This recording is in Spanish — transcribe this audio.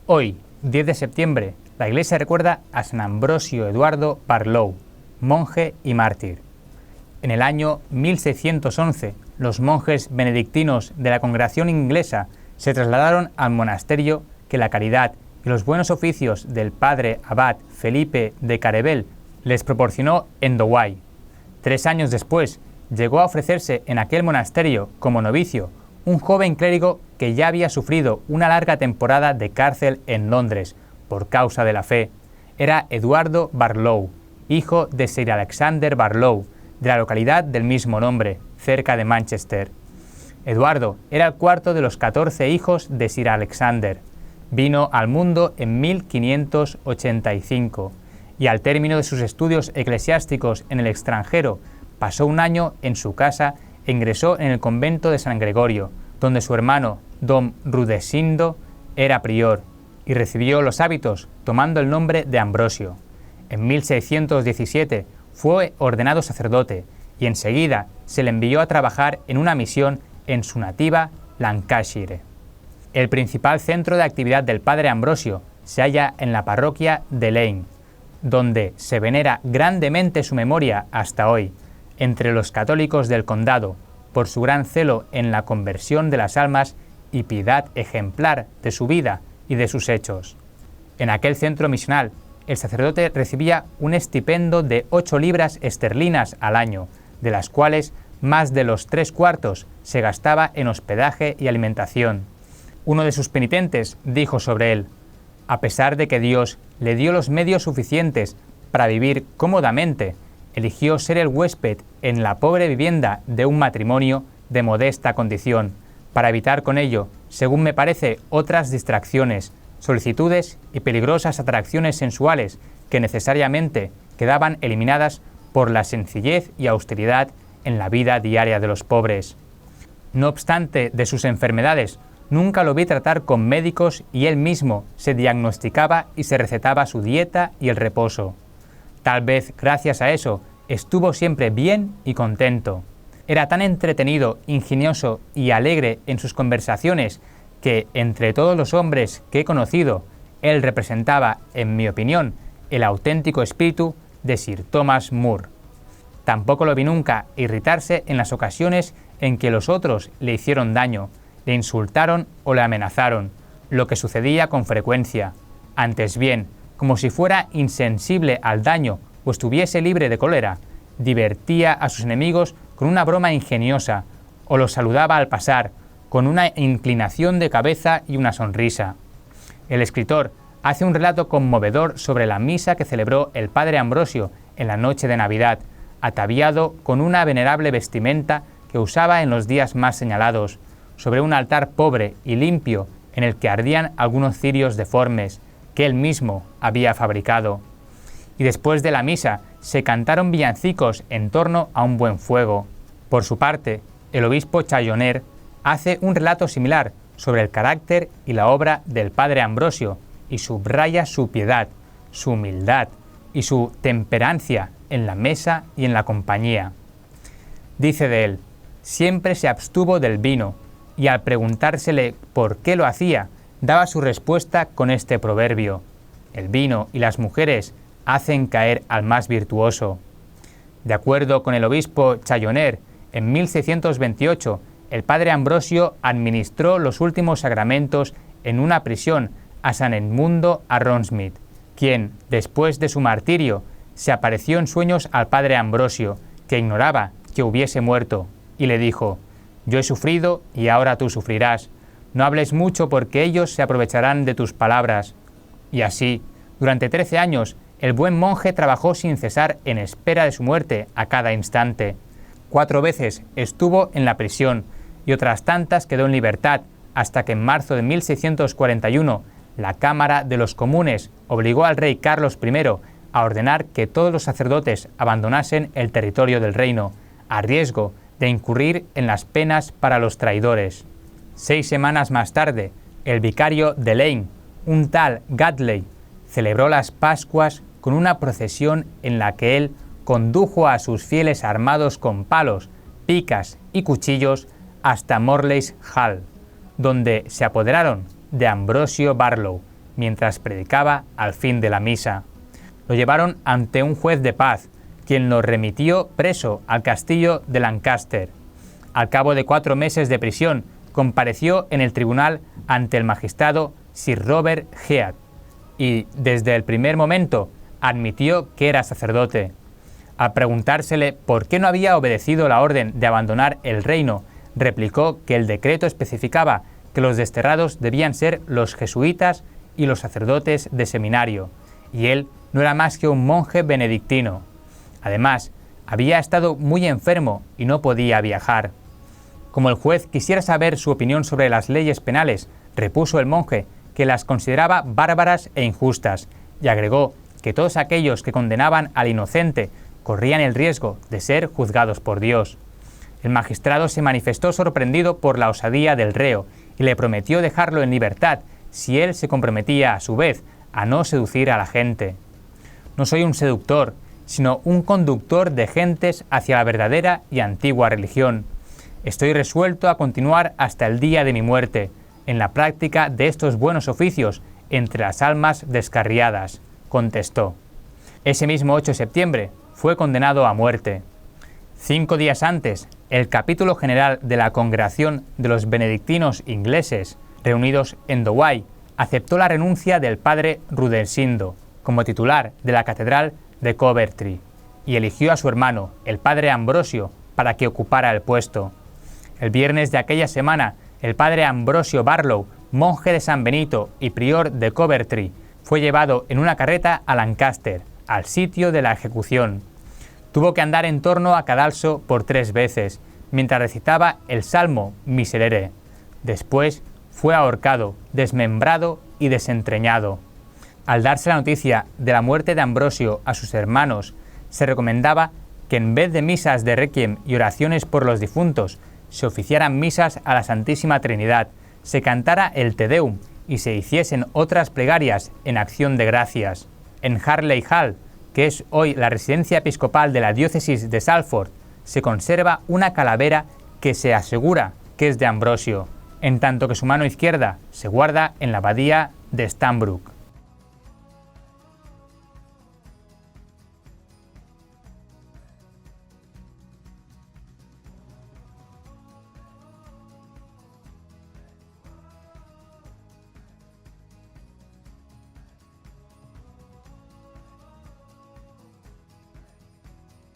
Hoy, 10 de septiembre, la Iglesia recuerda a San Ambrosio Eduardo Barlow, monje y mártir. En el año 1611, los monjes benedictinos de la congregación inglesa se trasladaron al monasterio que la caridad y los buenos oficios del padre abad Felipe de Carebel les proporcionó en Douai. 3 años después, llegó a ofrecerse en aquel monasterio como novicio un joven clérigo que ya había sufrido una larga temporada de cárcel en Londres por causa de la fe. Era Eduardo Barlow, hijo de Sir Alexander Barlow, de la localidad del mismo nombre, cerca de Manchester. Eduardo era el cuarto de los 14 hijos de Sir Alexander. Vino al mundo en 1585 y al término de sus estudios eclesiásticos en el extranjero, pasó un año en su casa e ingresó en el convento de San Gregorio, donde su hermano, don Rudesindo, era prior, y recibió los hábitos tomando el nombre de Ambrosio. En 1617 fue ordenado sacerdote y enseguida se le envió a trabajar en una misión en su nativa Lancashire. El principal centro de actividad del padre Ambrosio se halla en la parroquia de Lane, donde se venera grandemente su memoria hasta hoy entre los católicos del condado por su gran celo en la conversión de las almas y piedad ejemplar de su vida y de sus hechos. En aquel centro misional, el sacerdote recibía un estipendio de 8 libras esterlinas al año, de las cuales más de los 3/4 se gastaba en hospedaje y alimentación. Uno de sus penitentes dijo sobre él: a pesar de que Dios le dio los medios suficientes para vivir cómodamente, eligió ser el huésped en la pobre vivienda de un matrimonio de modesta condición, para evitar con ello, según me parece, otras distracciones, solicitudes y peligrosas atracciones sensuales que necesariamente quedaban eliminadas por la sencillez y austeridad en la vida diaria de los pobres. No obstante de sus enfermedades, nunca lo vi tratar con médicos y él mismo se diagnosticaba y se recetaba su dieta y el reposo. Tal vez gracias a eso estuvo siempre bien y contento. Era tan entretenido, ingenioso y alegre en sus conversaciones que, entre todos los hombres que he conocido, él representaba, en mi opinión, el auténtico espíritu de Sir Thomas More. Tampoco lo vi nunca irritarse en las ocasiones en que los otros le hicieron daño, le insultaron o le amenazaron, lo que sucedía con frecuencia. Antes bien, como si fuera insensible al daño o estuviese libre de cólera, divertía a sus enemigos con una broma ingeniosa o los saludaba al pasar, con una inclinación de cabeza y una sonrisa. El escritor hace un relato conmovedor sobre la misa que celebró el padre Ambrosio en la noche de Navidad, ataviado con una venerable vestimenta que usaba en los días más señalados, sobre un altar pobre y limpio en el que ardían algunos cirios deformes que él mismo había fabricado. Y después de la misa se cantaron villancicos en torno a un buen fuego. Por su parte, el obispo Challoner hace un relato similar sobre el carácter y la obra del padre Ambrosio y subraya su piedad, su humildad y su temperancia en la mesa y en la compañía. Dice de él: siempre se abstuvo del vino y al preguntársele por qué lo hacía, daba su respuesta con este proverbio: el vino y las mujeres hacen caer al más virtuoso. De acuerdo con el obispo Challoner, en 1628 el padre Ambrosio administró los últimos sacramentos en una prisión a San Edmundo Arrowsmith, quien, después de su martirio, se apareció en sueños al padre Ambrosio, que ignoraba que hubiese muerto, y le dijo: yo he sufrido y ahora tú sufrirás. No hables mucho porque ellos se aprovecharán de tus palabras. Y así, durante 13 años, el buen monje trabajó sin cesar en espera de su muerte a cada instante. 4 veces estuvo en la prisión y otras tantas quedó en libertad, hasta que en marzo de 1641 la Cámara de los Comunes obligó al rey Carlos I a ordenar que todos los sacerdotes abandonasen el territorio del reino, a riesgo de incurrir en las penas para los traidores. 6 semanas más tarde, el vicario de Lane, un tal Gadley, celebró las Pascuas con una procesión en la que él condujo a sus fieles armados con palos, picas y cuchillos hasta Morley's Hall, donde se apoderaron de Ambrosio Barlow, mientras predicaba al fin de la misa. Lo llevaron ante un juez de paz, quien lo remitió preso al castillo de Lancaster. Al cabo de 4 meses de prisión, compareció en el tribunal ante el magistrado Sir Robert Heath y, desde el primer momento, admitió que era sacerdote. Al preguntársele por qué no había obedecido la orden de abandonar el reino, replicó que el decreto especificaba que los desterrados debían ser los jesuitas y los sacerdotes de seminario, y él no era más que un monje benedictino. Además, había estado muy enfermo y no podía viajar. Como el juez quisiera saber su opinión sobre las leyes penales, repuso el monje que las consideraba bárbaras e injustas, y agregó que todos aquellos que condenaban al inocente corrían el riesgo de ser juzgados por Dios. El magistrado se manifestó sorprendido por la osadía del reo y le prometió dejarlo en libertad si él se comprometía a su vez a no seducir a la gente. No soy un seductor, sino un conductor de gentes hacia la verdadera y antigua religión. Estoy resuelto a continuar hasta el día de mi muerte, en la práctica de estos buenos oficios entre las almas descarriadas, contestó. Ese mismo 8 de septiembre fue condenado a muerte. 5 días antes, el capítulo general de la Congregación de los Benedictinos Ingleses, reunidos en Douai, aceptó la renuncia del padre Rudecindo como titular de la Catedral de Coventry y eligió a su hermano, el padre Ambrosio, para que ocupara el puesto. El viernes de aquella semana, el padre Ambrosio Barlow, monje de San Benito y prior de Coventry, fue llevado en una carreta a Lancaster, al sitio de la ejecución. Tuvo que andar en torno a cadalso por 3 veces, mientras recitaba el Salmo Miserere. Después fue ahorcado, desmembrado y desentreñado. Al darse la noticia de la muerte de Ambrosio a sus hermanos, se recomendaba que en vez de misas de requiem y oraciones por los difuntos, se oficiaran misas a la Santísima Trinidad, se cantara el Te Deum y se hiciesen otras plegarias en acción de gracias. En Harley Hall, que es hoy la residencia episcopal de la diócesis de Salford, se conserva una calavera que se asegura que es de Ambrosio, en tanto que su mano izquierda se guarda en la abadía de Stanbrook.